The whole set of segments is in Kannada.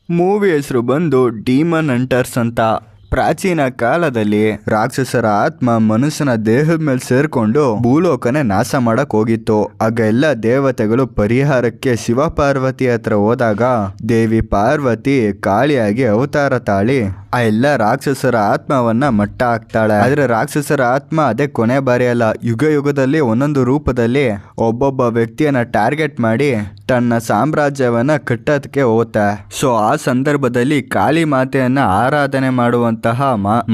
ಮೂವಿ ಹೆಸರು ಬಂದು ಡೀಮನ್ ಹಂಟರ್ಸ್ ಅಂತ. ಪ್ರಾಚೀನ ಕಾಲದಲ್ಲಿ ರಾಕ್ಷಸರ ಆತ್ಮ ಮನುಷ್ಯನ ದೇಹದ ಮೇಲೆ ಸೇರ್ಕೊಂಡು ಭೂಲೋಕನೇ ನಾಶ ಮಾಡಕ್ ಹೋಗಿತ್ತು. ಆಗ ಎಲ್ಲ ದೇವತೆಗಳು ಪರಿಹಾರಕ್ಕೆ ಶಿವ ಪಾರ್ವತಿ ಹತ್ರ ಹೋದಾಗ ದೇವಿ ಪಾರ್ವತಿ ಕಾಳಿಯಾಗಿ ಅವತಾರ ತಾಳಿ ಆ ಎಲ್ಲ ರಾಕ್ಷಸರ ಆತ್ಮವನ್ನ ಮಟ್ಟ ಹಾಕ್ತಾಳೆ. ಆದ್ರೆ ರಾಕ್ಷಸರ ಆತ್ಮ ಅದೇ ಕೊನೆ ಬಾರಿ ಅಲ್ಲ, ಯುಗ ಯುಗದಲ್ಲಿ ಒಂದೊಂದು ರೂಪದಲ್ಲಿ ಒಬ್ಬೊಬ್ಬ ವ್ಯಕ್ತಿಯನ್ನ ಟಾರ್ಗೆಟ್ ಮಾಡಿ ತನ್ನ ಸಾಮ್ರಾಜ್ಯವನ್ನ ಕಟ್ಟೋದಕ್ಕೆ ಹೋಗುತ್ತೆ. ಸೊ ಆ ಸಂದರ್ಭದಲ್ಲಿ ಕಾಳಿ ಮಾತೆಯನ್ನ ಆರಾಧನೆ ಮಾಡುವಂತಹ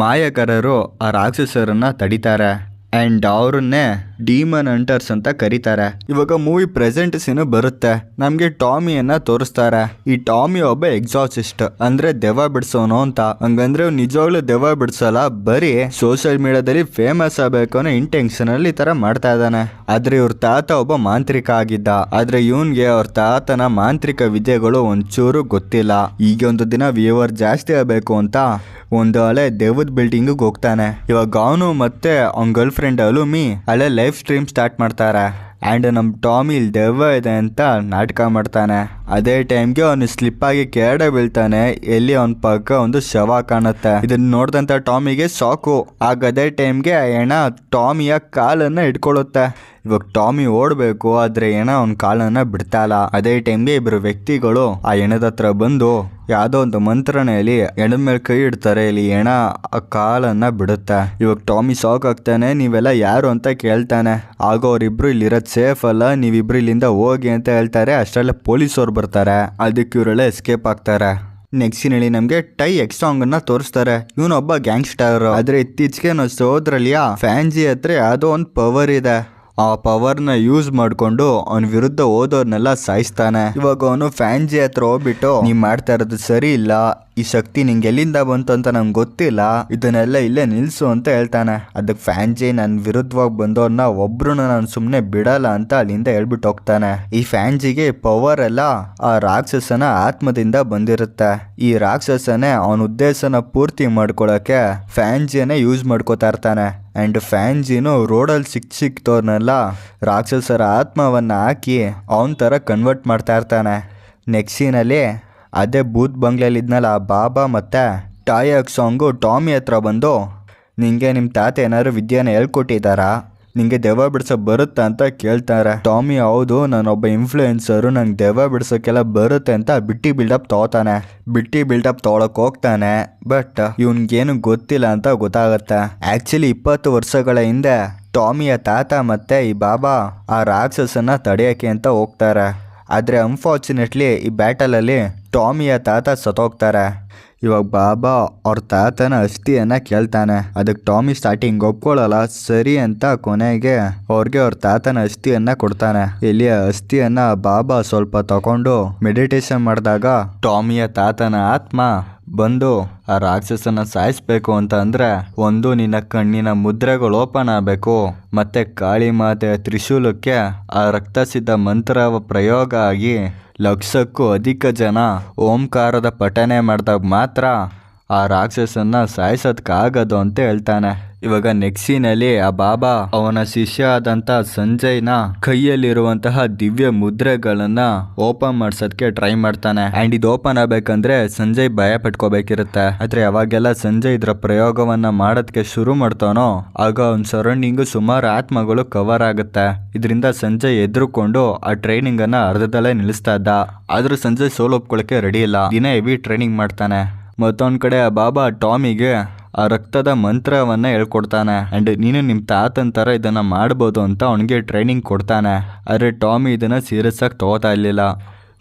ಮಾಯಕರರು ಆ ರಾಕ್ಷಸರನ್ನ ತಡಿತಾರೆ ಅಂಡ್ ಅವ್ರನ್ನೇ ಡೀಮನ್ ಹಂಟರ್ಸ್ ಅಂತ ಕರೀತಾರೆ. ಇವಾಗ ಮೂವಿ ಪ್ರೆಸೆಂಟ್ ಸೀನ್ ಬರುತ್ತೆ. ನಮ್ಗೆ ಟಾಮಿಯನ್ನ ತೋರಿಸ್ತಾರೆ. ಈ ಟಾಮಿ ಒಬ್ಬ ಎಕ್ಸಾಸಿಸ್ಟ್, ಅಂದ್ರೆ ದೆವ್ವ ಬಿಡ್ಸೋನು ಅಂತ. ಹಂಗಂದ್ರೆ ನಿಜವಾಗ್ಲೂ ದೆವ್ವ ಬಿಡ್ಸಲ್ಲ, ಬರೀ ಸೋಷಿಯಲ್ ಮೀಡಿಯಾದಲ್ಲಿ ಫೇಮಸ್ ಆಗ್ಬೇಕು ಅನ್ನೋ ಇಂಟೆನ್ಷನ್ ಅಲ್ಲಿ ಈ ತರ ಮಾಡ್ತಾ ಇದ್ದಾನೆ. ಆದ್ರೆ ಇವ್ರ ತಾತ ಒಬ್ಬ ಮಾಂತ್ರಿಕ ಆಗಿದ್ದ. ಆದ್ರೆ ಇವನ್ಗೆ ಅವ್ರ ತಾತನ ಮಾಂತ್ರಿಕ ವಿದ್ಯೆಗಳು ಒಂಚೂರು ಗೊತ್ತಿಲ್ಲ. ಈಗ ಒಂದು ದಿನ ವ್ಯೂವರ್ ಜಾಸ್ತಿ ಆಗಬೇಕು ಅಂತ ಒಂದು ಹಳೆ ದೆವ್ವದ ಬಿಲ್ಡಿಂಗ್ ಹೋಗ್ತಾನೆ. ಇವಾಗ ಅವನು ಮತ್ತೆ ಅವ್ನ ಗರ್ಲ್ ಫ್ರೆಂಡ್ ಅಲುಮಿ ಹಳೆ ಲೈಫ್ ಸ್ಟ್ರೀಮ್ ಸ್ಟಾರ್ಟ್ ಮಾಡ್ತಾರೆ. ಆ್ಯಂಡ್ ನಮ್ಮ ಟಾಮಿ ಇಲ್ಲಿ ದೆವ್ವ ಇದೆ ಅಂತ ನಾಟಕ ಮಾಡ್ತಾನೆ. ಅದೇ ಟೈಮ್ಗೆ ಅವನು ಸ್ಲಿಪ್ ಆಗಿ ಕೆಳಗಡೆ ಬೀಳ್ತಾನೆ. ಎಲ್ಲಿ ಅವನ ಪಕ್ಕ ಒಂದು ಶವ ಕಾಣುತ್ತೆ. ಇದನ್ನ ನೋಡಿದಂಥ ಟಾಮಿಗೆ ಶಾಕು. ಆಗ ಅದೇ ಟೈಮ್ಗೆ ಹೆಣ ಟಾಮಿಯ ಕಾಲನ್ನ ಹಿಡ್ಕೊಳ್ಳುತ್ತೆ. ಇವಾಗ ಟಾಮಿ ಓಡಬೇಕು, ಆದ್ರೆ ಹೆಣ ಅವನ ಕಾಲನ್ನ ಬಿಡ್ತಾ ಇಲ್ಲ. ಅದೇ ಟೈಮ್ಗೆ ಇಬ್ಬರು ವ್ಯಕ್ತಿಗಳು ಆ ಹೆಣದ ಹತ್ರ ಬಂದು ಯಾವುದೋ ಒಂದು ಮಂತ್ರಣೆಯಲ್ಲಿ ಹೆಣದ ಮೇಲೆ ಕೈ ಇಡ್ತಾರೆ. ಇಲ್ಲಿ ಹೆಣ ಆ ಕಾಲನ್ನ ಬಿಡುತ್ತೆ. ಇವಾಗ ಟಾಮಿ ಶಾಕ್ ಆಗ್ತಾನೆ. ನೀವೆಲ್ಲ ಯಾರು ಅಂತ ಕೇಳ್ತಾನೆ. ಆಗ ಅವರಿಬ್ರು ಇಲ್ಲಿರೋದು ಸೇಫ್ ಅಲ್ಲ, ನೀವಿಬ್ರು ಇಲ್ಲಿಂದ ಹೋಗಿ ಅಂತ ಹೇಳ್ತಾರೆ. ಅಷ್ಟರಲ್ಲೇ ಪೊಲೀಸವ್ರು ಬರ್ತಾರೆ. ಅದಕ್ಕೆ ಇವರೆಲ್ಲ ಎಸ್ಕೇಪ್ ಆಗ್ತಾರೆ. ನೆಕ್ಸ್ಟ್ ಹೇಳಿ ನಮ್ಗೆ ಟೈ ಎಕ್ಸ್ಟಾಂಗ್ ಅನ್ನ ತೋರಿಸ್ತಾರೆ. ಇವನೊಬ್ಬ ಗ್ಯಾಂಗ್ಸ್ಟರ್. ಆದ್ರೆ ಇತ್ತೀಚೆಗೆ ನಾವು ಸೋದ್ರಲ್ಲಿಯ ಫ್ಯಾನ್ಜಿ ಹತ್ರ ಯಾವುದೋ ಒಂದು ಪವರ್ ಇದೆ. ಆ ಪವರ್ನ ಯೂಸ್ ಮಾಡ್ಕೊಂಡು ಅವನ ವಿರುದ್ಧ ಓದೋರ್ನೆಲ್ಲ ಸಾಯಿಸ್ತಾನೆ. ಇವಾಗ ಅವನು ಫ್ಯಾನ್ಜಿ ಹತ್ರ ಹೋಗ್ಬಿಟ್ಟು ನೀವ್ ಮಾಡ್ತಾ ಇರೋದು ಸರಿ ಇಲ್ಲ, ಈ ಶಕ್ತಿ ನಿಂಗೆ ಎಲ್ಲಿಂದ ಬಂತು ಅಂತ ನಂಗೆ ಗೊತ್ತಿಲ್ಲ, ಇದನ್ನೆಲ್ಲ ಇಲ್ಲೇ ನಿಲ್ಸು ಅಂತ ಹೇಳ್ತಾನೆ. ಅದಕ್ಕೆ ಫ್ಯಾನ್ಜಿ ನನ್ನ ವಿರುದ್ಧವಾಗಿ ಬಂದವ್ರನ್ನ ಒಬ್ರನ್ನ ನಾನು ಸುಮ್ಮನೆ ಬಿಡಲ್ಲ ಅಂತ ಅಲ್ಲಿಂದ ಹೇಳ್ಬಿಟ್ಟು ಹೋಗ್ತಾನೆ. ಈ ಫ್ಯಾನ್ಜಿಗೆ ಪವರ್ ಎಲ್ಲ ಆ ರಾಕ್ಷಸನ ಆತ್ಮದಿಂದ ಬಂದಿರುತ್ತೆ. ಈ ರಾಕ್ಷಸನೇ ಅವನ ಉದ್ದೇಶನ ಪೂರ್ತಿ ಮಾಡ್ಕೊಳಕ್ಕೆ ಫ್ಯಾನ್ಜಿಯನ್ನೇ ಯೂಸ್ ಮಾಡ್ಕೋತಾ ಇರ್ತಾನೆ. ಅಂಡ್ ಫ್ಯಾನ್ಜಿನು ರೋಡಲ್ಲಿ ಸಿಕ್ತವ್ರನ್ನೆಲ್ಲ ರಾಕ್ಷಸರ ಆತ್ಮವನ್ನ ಹಾಕಿ ಅವನ ಥರ ಕನ್ವರ್ಟ್ ಮಾಡ್ತಾ ಇರ್ತಾನೆ. ನೆಕ್ಸ್ಟ್ ಸೀನಲ್ಲಿ ಅದೇ ಬೂತ್ ಬಂಗ್ಲೆಯಲ್ಲಿ ಇದ್ನಲ್ಲ ಆ ಬಾಬಾ ಮತ್ತೆ ಟಾಯ್ ಸಾಂಗು ಟಾಮಿ ಹತ್ರ ಬಂದು ನಿಂಗೆ ನಿಮ್ಮ ತಾತ ಏನಾದ್ರು ವಿದ್ಯೆನ ಹೇಳ್ಕೊಟ್ಟಿದ್ದಾರಾ, ನಿಂಗೆ ದೆವ್ವ ಬಿಡ್ಸೋಕೆ ಬರುತ್ತಾ ಅಂತ ಕೇಳ್ತಾರೆ. ಟಾಮಿ ಹೌದು, ನಾನೊಬ್ಬ ಇನ್ಫ್ಲೂಯೆನ್ಸರು, ನಂಗೆ ದೆವ್ವ ಬಿಡ್ಸೋಕ್ಕೆಲ್ಲ ಬರುತ್ತೆ ಅಂತ ಬಿಟ್ಟಿ ಬಿಲ್ಡಪ್ ತೊಗೋತಾನೆ. ಬಿಟ್ಟಿ ಬಿಲ್ಡಪ್ ತೊಗೊಳಕ್ಕೆ ಹೋಗ್ತಾನೆ. ಬಟ್ ಇವನ್ಗೇನು ಗೊತ್ತಿಲ್ಲ ಅಂತ ಗೊತ್ತಾಗುತ್ತೆ. ಆ್ಯಕ್ಚುಲಿ 20 ವರ್ಷಗಳ ಹಿಂದೆ ಟಾಮಿಯ ತಾತ ಮತ್ತೆ ಈ ಬಾಬಾ ಆ ರಾಕ್ಷಸನ್ನ ತಡೆಯೋಕ್ಕೆ ಅಂತ ಹೋಗ್ತಾರೆ. ಆದರೆ ಅನ್ಫಾರ್ಚುನೇಟ್ಲಿ ಈ ಬ್ಯಾಟಲಲ್ಲಿ ಟಾಮಿಯ ತಾತ ಸತ್ತೋಗ್ತಾರೆ. ಇವಾಗ ಬಾಬಾ ಅವ್ರ ತಾತನ ಅಸ್ಥಿಯನ್ನ ಕೇಳ್ತಾನೆ. ಅದಕ್ಕೆ ಟಾಮಿ ಸ್ಟಾರ್ಟಿಂಗ್ ಒಪ್ಕೊಳ್ಳಲ್ಲ, ಸರಿ ಅಂತ ಕೊನೆಗೆ ಅವ್ರಿಗೆ ಅವ್ರ ತಾತನ ಅಸ್ಥಿಯನ್ನ ಕೊಡ್ತಾನೆ. ಇಲ್ಲಿ ಅಸ್ಥಿಯನ್ನ ಬಾಬಾ ಸ್ವಲ್ಪ ತಗೊಂಡು ಮೆಡಿಟೇಷನ್ ಮಾಡಿದಾಗ ಟಾಮಿಯ ತಾತನ ಆತ್ಮ ಬಂದು ಆ ರಾಕ್ಷಸನ ಸಾಯಿಸ್ಬೇಕು ಅಂತ ಅಂದ್ರೆ ಒಂದು ನಿನ್ನ ಕಣ್ಣಿನ ಮುದ್ರೆಗಳು ಓಪನ್ ಆಗಬೇಕು, ಮತ್ತೆ ಕಾಳಿ ಮಾತೆಯ ತ್ರಿಶೂಲಕ್ಕೆ ಆ ರಕ್ತಸಿದ್ಧ ಮಂತ್ರ ಪ್ರಯೋಗ ಆಗಿ ಲಕ್ಷಕ್ಕೂ ಅಧಿಕ ಜನ ಓಂಕಾರದ ಪಠನೆ ಮಾಡಿದಾಗ ಮಾತ್ರ ಆ ರಾಕ್ಷಸನ್ನ ಸಾಯಿಸೋದಕ್ಕಾಗದು ಅಂತ ಹೇಳ್ತಾನೆ. ಇವಾಗ ನೆಕ್ಸ್ಟ್ ಸೀನಲ್ಲಿ ಆ ಬಾಬಾ ಅವನ ಶಿಷ್ಯ ಆದಂತ ಸಂಜಯ್ನ ಕೈಯಲ್ಲಿರುವಂತಹ ದಿವ್ಯ ಮುದ್ರೆಗಳನ್ನ ಓಪನ್ ಮಾಡ್ಸೋದಕ್ಕೆ ಟ್ರೈ ಮಾಡ್ತಾನೆ. ಅಂಡ್ ಇದು ಓಪನ್ ಆಗ್ಬೇಕಂದ್ರೆ ಸಂಜಯ್ ಭಯ ಪಟ್ಕೋಬೇಕಿರುತ್ತೆ. ಆದ್ರೆ ಅವಾಗೆಲ್ಲ ಸಂಜಯ್ ಇದ್ರ ಪ್ರಯೋಗವನ್ನ ಮಾಡೋದಕ್ಕೆ ಶುರು ಮಾಡ್ತಾನೋ ಆಗ ಅವ್ನ ಸರೌಂಡಿಂಗು ಸುಮಾರು ಆತ್ಮಗಳು ಕವರ್ ಆಗುತ್ತೆ. ಇದರಿಂದ ಸಂಜಯ್ ಎದುರುಕೊಂಡು ಆ ಟ್ರೈನಿಂಗ್ ಅನ್ನ ಅರ್ಧದಲ್ಲೇ ನಿಲ್ಲಿಸ್ತಾ ಇದ್ದ. ಆದ್ರೂ ಸಂಜಯ್ ಸೋಲು ಒಪ್ಕೊಳ್ಳೋಕೆ ರೆಡಿ ಇಲ್ಲ. ದಿನ ಹೆವಿ ಟ್ರೈನಿಂಗ್ ಮಾಡ್ತಾನೆ. ಮತ್ತೊಂದ್ ಕಡೆ ಆ ಬಾಬಾ ಟಾಮಿಗೆ ಆ ರಕ್ತದ ಮಂತ್ರವನ್ನ ಹೇಳ್ಕೊಡ್ತಾನೆ. ಅಂಡ್ ನೀನು ನಿಮ್ಮ ತಾತನ ಥರ ಇದನ್ನ ಮಾಡ್ಬೋದು ಅಂತ ಅವನಿಗೆ ಟ್ರೈನಿಂಗ್ ಕೊಡ್ತಾನೆ. ಆದರೆ ಟಾಮಿ ಇದನ್ನ ಸೀರಿಯಸ್ ಆಗಿ ತಗೋತಾ ಇರಲಿಲ್ಲ.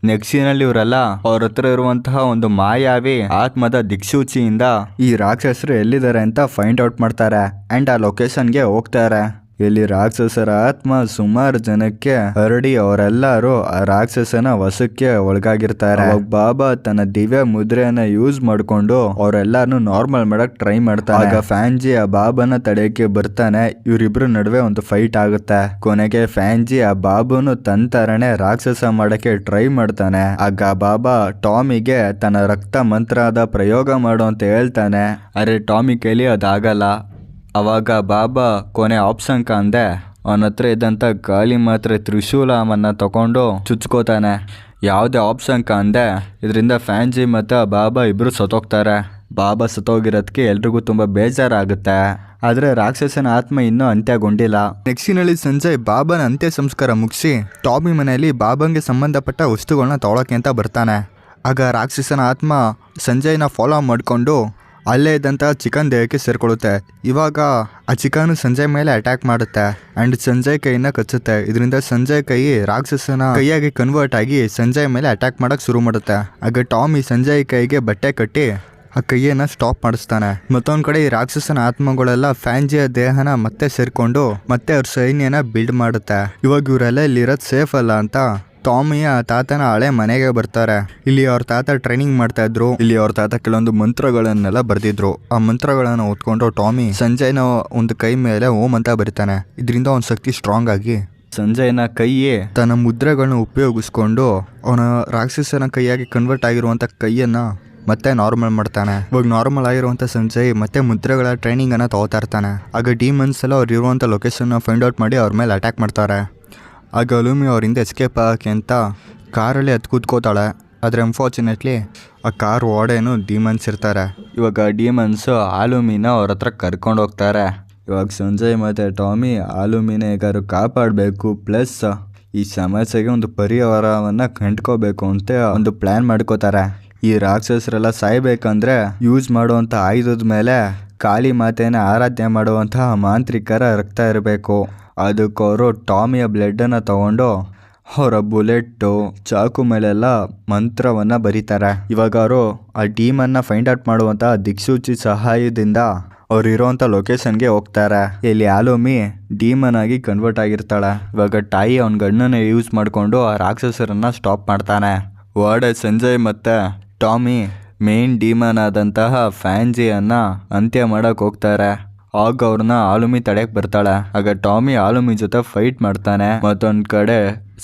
ನೆಕ್ಸ್ಟ್ ಸೀನಲ್ಲಿ ಇವರೆಲ್ಲ ಅವ್ರ ಹತ್ರ ಇರುವಂತಹ ಒಂದು ಮಾಯಾವಿ ಆತ್ಮದ ದಿಕ್ಸೂಚಿಯಿಂದ ಈ ರಾಕ್ಷಸರು ಎಲ್ಲಿದ್ದಾರೆ ಅಂತ ಫೈಂಡ್ ಔಟ್ ಮಾಡ್ತಾರೆ. ಅಂಡ್ ಆ ಲೊಕೇಶನ್ಗೆ ಹೋಗ್ತಾರೆ. ಇಲ್ಲಿ ರಾಕ್ಷಸರ ಆತ್ಮ ಸುಮಾರು ಜನಕ್ಕೆ ಹರಡಿ ಅವರೆಲ್ಲರೂ ಆ ರಾಕ್ಷಸನ ವಶಕ್ಕೆ ಒಳಗಾಗಿರ್ತಾರೆ. ಬಾಬಾ ತನ್ನ ದಿವ್ಯ ಮುದ್ರೆಯನ್ನ ಯೂಸ್ ಮಾಡ್ಕೊಂಡು ಅವರೆಲ್ಲಾರು ನಾರ್ಮಲ್ ಮಾಡಕ್ ಟ್ರೈ ಮಾಡ್ತಾರೆ. ಆಗ ಫ್ಯಾನ್ಜಿ ಆ ಬಾಬಾನ ತಡೆಯಕ್ಕೆ ಬರ್ತಾನೆ. ಇವರಿಬ್ರು ನಡುವೆ ಒಂದು ಫೈಟ್ ಆಗುತ್ತೆ. ಕೊನೆಗೆ ಫ್ಯಾನ್ಜಿ ಆ ಬಾಬುನು ತನ್ನ ತರನೇ ರಾಕ್ಷಸ ಮಾಡಕ್ಕೆ ಟ್ರೈ ಮಾಡ್ತಾನೆ. ಆಗ ಬಾಬಾ ಟಾಮಿಗೆ ತನ್ನ ರಕ್ತ ಮಂತ್ರದ ಪ್ರಯೋಗ ಮಾಡು ಅಂತ ಹೇಳ್ತಾನೆ. ಆದ್ರೆ ಟಾಮಿ ಕೈಲಿ ಅದಾಗಲ್ಲ. ಅವಾಗ ಬಾಬಾ ಕೊನೆ ಆಪ್ಷನ್ ಕಾಂದೆ ಅವನ ಹತ್ರ ಇದ್ದಂಥ ಗಾಳಿ ಮಾತ್ರ ತ್ರಿಶೂಲವನ್ನ ತಗೊಂಡು ಚುಚ್ಕೋತಾನೆ. ಯಾವುದೇ ಆಪ್ಷನ್ ಕಾಣದೆ ಇದರಿಂದ ಫ್ಯಾನ್ಜಿ ಮತ್ತು ಬಾಬಾ ಇಬ್ಬರು ಸತ್ತೋಗ್ತಾರೆ. ಬಾಬಾ ಸತ್ತೋಗಿರೋದಕ್ಕೆ ಎಲ್ರಿಗೂ ತುಂಬ ಬೇಜಾರಾಗುತ್ತೆ. ಆದರೆ ರಾಕ್ಷಸನ ಆತ್ಮ ಇನ್ನೂ ಅಂತ್ಯಗೊಂಡಿಲ್ಲ. ನೆಕ್ಸ್ಟಿನಲ್ಲಿ ಸಂಜಯ್ ಬಾಬಾನ ಅಂತ್ಯ ಸಂಸ್ಕಾರ ಮುಗಿಸಿ ಟಾಮಿ ಮನೆಯಲ್ಲಿ ಬಾಬಾಂಗೆ ಸಂಬಂಧಪಟ್ಟ ವಸ್ತುಗಳನ್ನ ತೊಗೊಳಕ್ಕೆ ಅಂತ ಬರ್ತಾನೆ. ಆಗ ರಾಕ್ಷಸನ ಆತ್ಮ ಸಂಜಯ್ನ ಫಾಲೋ ಮಾಡಿಕೊಂಡು ಅಲ್ಲೇ ಇದ್ದಂಥ ಚಿಕನ್ ದೇಹಕ್ಕೆ ಸೇರ್ಕೊಳ್ಳುತ್ತೆ. ಇವಾಗ ಆ ಚಿಕನ್ ಸಂಜಯ್ ಮೇಲೆ ಅಟ್ಯಾಕ್ ಮಾಡುತ್ತೆ ಆ್ಯಂಡ್ ಸಂಜಯ್ ಕೈನ ಕಚ್ಚುತ್ತೆ. ಇದರಿಂದ ಸಂಜಯ್ ಕೈ ರಾಕ್ಷಸನ ಕೈಯಾಗಿ ಕನ್ವರ್ಟ್ ಆಗಿ ಸಂಜಯ್ ಮೇಲೆ ಅಟ್ಯಾಕ್ ಮಾಡೋಕ್ಕೆ ಶುರು ಮಾಡುತ್ತೆ. ಆಗ ಟಾಮಿ ಸಂಜಯ್ ಕೈಗೆ ಬಟ್ಟೆ ಕಟ್ಟಿ ಆ ಕೈಯನ್ನು ಸ್ಟಾಪ್ ಮಾಡಿಸ್ತಾನೆ. ಮತ್ತೊಂದು ಕಡೆ ಈ ರಾಕ್ಷಸನ ಆತ್ಮಗಳೆಲ್ಲ ಫ್ಯಾನ್ಜಿಯ ದೇಹನ ಮತ್ತೆ ಸೇರ್ಕೊಂಡು ಮತ್ತೆ ಅವ್ರ ಸೈನ್ಯನ ಬಿಲ್ಡ್ ಮಾಡುತ್ತೆ. ಇವಾಗ ಇವರೆಲ್ಲ ಇಲ್ಲಿರೋದು ಸೇಫ್ ಅಲ್ಲ ಅಂತ ಟಾಮಿಯ ತಾತನ ಹಳೆ ಮನೆಗೆ ಬರ್ತಾರೆ. ಇಲ್ಲಿ ಅವ್ರ ತಾತ ಟ್ರೈನಿಂಗ್ ಮಾಡ್ತಾ ಇದ್ರು. ಇಲ್ಲಿ ಅವ್ರ ತಾತ ಕೆಲವೊಂದು ಮಂತ್ರಗಳನ್ನೆಲ್ಲ ಬರ್ದಿದ್ರು. ಆ ಮಂತ್ರಗಳನ್ನ ಓದ್ಕೊಂಡು ಟಾಮಿ ಸಂಜಯ್ನ ಒಂದು ಕೈ ಮೇಲೆ ಓಂ ಅಂತ ಬರೀತಾನೆ. ಇದರಿಂದ ಅವನ ಶಕ್ತಿ ಸ್ಟ್ರಾಂಗ್ ಆಗಿ ಸಂಜಯ್ನ ಕೈಯೇ ತನ್ನ ಮುದ್ರೆಗಳನ್ನ ಉಪಯೋಗಿಸ್ಕೊಂಡು ಅವನ ರಾಕ್ಷಸನ ಕೈಯಾಗಿ ಕನ್ವರ್ಟ್ ಆಗಿರುವಂತ ಕೈಯನ್ನ ಮತ್ತೆ ನಾರ್ಮಲ್ ಮಾಡ್ತಾನೆ. ಇವಾಗ ನಾರ್ಮಲ್ ಆಗಿರುವಂಥ ಸಂಜಯ್ ಮತ್ತೆ ಮುದ್ರೆಗಳ ಟ್ರೈನಿಂಗ್ ಅನ್ನ ತಗೋತಾ ಇರ್ತಾನೆ. ಆಗ ಡೀಮನ್ಸ್ ಎಲ್ಲ ಅವ್ರು ಇರುವಂಥ ಲೊಕೇಶನ್ ಫೈಂಡ್ ಔಟ್ ಮಾಡಿ ಅವ್ರ ಮೇಲೆ ಅಟ್ಯಾಕ್ ಮಾಡ್ತಾರೆ. ಆಗ ಅಲೂಮಿ ಅವರಿಂದ ಎಸ್ಕೇಪ್ ಆಗೋಕ್ಕೆ ಅಂತ ಕಾರಲ್ಲಿ ಕೂತ್ಕೋತಾಳೆ. ಆದರೆ ಅನ್ಫಾರ್ಚುನೇಟ್ಲಿ ಆ ಕಾರ್ ಓಡೇನು ಡೀಮನ್ಸ್ ಇರ್ತಾರೆ. ಇವಾಗ ಡೀಮನ್ಸು ಆಲೂಮಿನ ಅವ್ರ ಹತ್ರ ಕರ್ಕೊಂಡು ಹೋಗ್ತಾರೆ. ಇವಾಗ ಸಂಜಯ್ ಮತ್ತು ಟಾಮಿ ಆಲೂಮಿನ ಹೇಗಾದ್ರು ಕಾಪಾಡಬೇಕು, ಪ್ಲಸ್ ಈ ಸಮಸ್ಯೆಗೆ ಒಂದು ಪರಿಹಾರವನ್ನು ಕಂಡ್ಕೋಬೇಕು ಅಂತ ಒಂದು ಪ್ಲ್ಯಾನ್ ಮಾಡ್ಕೋತಾರೆ. ಈ ರಾಕ್ಷಸರೆಲ್ಲ ಸಾಯ್ಬೇಕಂದ್ರೆ ಯೂಸ್ ಮಾಡುವಂಥ ಆಯುಧದ ಮೇಲೆ ಕಾಳಿ ಮಾತೆಯನ್ನು ಆರಾಧನೆ ಮಾಡುವಂತಹ ಮಾಂತ್ರಿಕರ ರಕ್ತ ಇರಬೇಕು. ಅದಕ್ಕೆ ಅವರು ಟಾಮಿಯ ಬ್ಲಡ್ಡನ್ನು ತಗೊಂಡು ಅವರ ಬುಲೆಟ್ಟು ಚಾಕು ಮೇಲೆಲ್ಲ ಮಂತ್ರವನ್ನು ಬರೀತಾರೆ. ಇವಾಗ ಅವರು ಆ ಡೀಮನ್ನು ಫೈಂಡ್ ಔಟ್ ಮಾಡುವಂಥ ದಿಕ್ಸೂಚಿ ಸಹಾಯದಿಂದ ಅವ್ರು ಇರೋವಂಥ ಲೊಕೇಶನ್ಗೆ ಹೋಗ್ತಾರೆ. ಇಲ್ಲಿ ಆಲೂಮಿ ಡೀಮನ್ ಆಗಿ ಕನ್ವರ್ಟ್ ಆಗಿರ್ತಾಳೆ. ಇವಾಗ ಟಾಯಿ ಅವನ ಗಣ್ಣನ್ನು ಯೂಸ್ ಮಾಡಿಕೊಂಡು ಆ ರಾಕ್ಷಸರನ್ನು ಸ್ಟಾಪ್ ಮಾಡ್ತಾನೆ. ವಾರ್ಡೆ ಸಂಜಯ್ ಮತ್ತು ಟಾಮಿ ಮೇನ್ ಡೀಮನ್ ಆದಂತಹ ಫ್ಯಾನ್ಜಿಯನ್ನು ಅಂತ್ಯ ಮಾಡಕ್ಕೆ ಹೋಗ್ತಾರೆ. ಆಗ ಅವ್ರನ್ನ ಆಲೂಮಿ ತಡೆಯಕ್ಕೆ ಬರ್ತಾಳೆ. ಆಗ ಟಾಮಿ ಆಲೂಮಿ ಜೊತೆ ಫೈಟ್ ಮಾಡ್ತಾನೆ. ಮತ್ತೊಂದು ಕಡೆ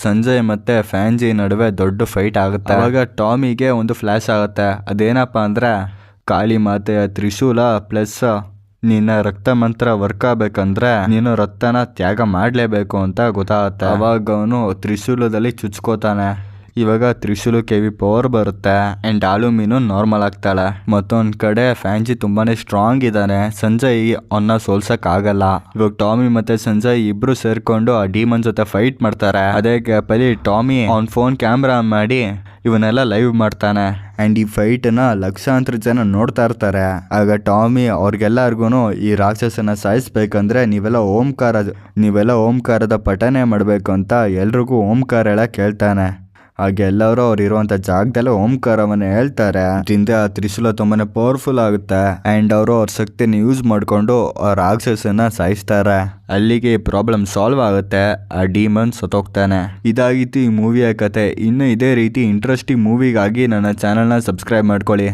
ಸಂಜಯ್ ಮತ್ತೆ ಫ್ಯಾನ್ಜಿ ನಡುವೆ ದೊಡ್ಡ ಫೈಟ್ ಆಗುತ್ತೆ. ಆವಾಗ ಟಾಮಿಗೆ ಒಂದು ಫ್ಲ್ಯಾಶ್ ಆಗುತ್ತೆ. ಅದೇನಪ್ಪ ಅಂದರೆ ಕಾಳಿ ಮಾತೆಯ ತ್ರಿಶೂಲ ಪ್ಲಸ್ ನಿನ್ನ ರಕ್ತ ಮಂತ್ರ ವರ್ಕ್ ಆಗಬೇಕಂದ್ರೆ ನೀನು ರಕ್ತನ ತ್ಯಾಗ ಮಾಡಲೇಬೇಕು ಅಂತ ಗೊತ್ತಾಗುತ್ತೆ. ಅವಾಗ ಅವನು ತ್ರಿಶೂಲದಲ್ಲಿ ಚುಚ್ಕೋತಾನೆ. ಇವಾಗ ತ್ರಿಶೂಲಕ್ಕೆ ಹೆವಿ ಪವರ್ ಬರುತ್ತೆ ಆ್ಯಂಡ್ ಆಲೂಮಿನು ನಾರ್ಮಲ್ ಆಗ್ತಾಳೆ. ಮತ್ತೊಂದು ಕಡೆ ಫ್ಯಾನ್ಜಿ ತುಂಬಾನೇ ಸ್ಟ್ರಾಂಗ್ ಇದ್ದಾನೆ. ಸಂಜಯ್ ಅವನ್ನ ಸೋಲ್ಸಕ್ಕಾಗಲ್ಲ. ಇವಾಗ ಟಾಮಿ ಮತ್ತೆ ಸಂಜಯ್ ಇಬ್ರು ಸೇರ್ಕೊಂಡು ಆ ಡೀಮನ್ ಜೊತೆ ಫೈಟ್ ಮಾಡ್ತಾರೆ. ಅದೇ ಗ್ಯಾಪಲ್ಲಿ ಟಾಮಿ ಅವ್ನ ಫೋನ್ ಕ್ಯಾಮ್ರಾ ಮಾಡಿ ಇವನ್ನೆಲ್ಲ ಲೈವ್ ಮಾಡ್ತಾನೆ ಆ್ಯಂಡ್ ಈ ಫೈಟನ್ನ ಲಕ್ಷಾಂತರ ಜನ ನೋಡ್ತಾ ಇರ್ತಾರೆ. ಆಗ ಟಾಮಿ ಅವ್ರಿಗೆಲ್ಲರಿಗೂ ಈ ರಾಕ್ಷಸನ ಸಾಯಿಸ್ಬೇಕಂದ್ರೆ ನೀವೆಲ್ಲ ಓಂಕಾರದ ಪಠನೆ ಮಾಡಬೇಕು ಅಂತ ಎಲ್ರಿಗೂ ಓಂಕಾರ ಹೇಳಕ್ ಕೇಳ್ತಾನೆ. ಹಾಗೆ ಎಲ್ಲರೂ ಅವ್ರು ಇರುವಂಥ ಜಾಗದಲ್ಲೇ ಓಂಕಾರವನ್ನು ಹೇಳ್ತಾರೆ. ಇದರಿಂದ ಆ ತ್ರಿಶೂಲ ತುಂಬಾನೇ ಪವರ್ಫುಲ್ ಆಗುತ್ತೆ ಆ್ಯಂಡ್ ಅವರು ಅವ್ರ ಶಕ್ತಿಯನ್ನು ಯೂಸ್ ಮಾಡಿಕೊಂಡು ಆ ರಾಕ್ಷಸನ ಸಾಯಿಸ್ತಾರೆ. ಅಲ್ಲಿಗೆ ಪ್ರಾಬ್ಲಮ್ ಸಾಲ್ವ್ ಆಗುತ್ತೆ. ಆ ಡೀಮನ್ ಸತ್ತೋಗ್ತಾನೆ. ಇದಾಗಿತ್ತು ಈ ಮೂವಿಯ ಕತೆ. ಇನ್ನು ಇದೇ ರೀತಿ ಇಂಟ್ರೆಸ್ಟಿಂಗ್ ಮೂವಿಗಾಗಿ ನನ್ನ ಚಾನಲ್ನ ಸಬ್ಸ್ಕ್ರೈಬ್ ಮಾಡ್ಕೊಳ್ಳಿ.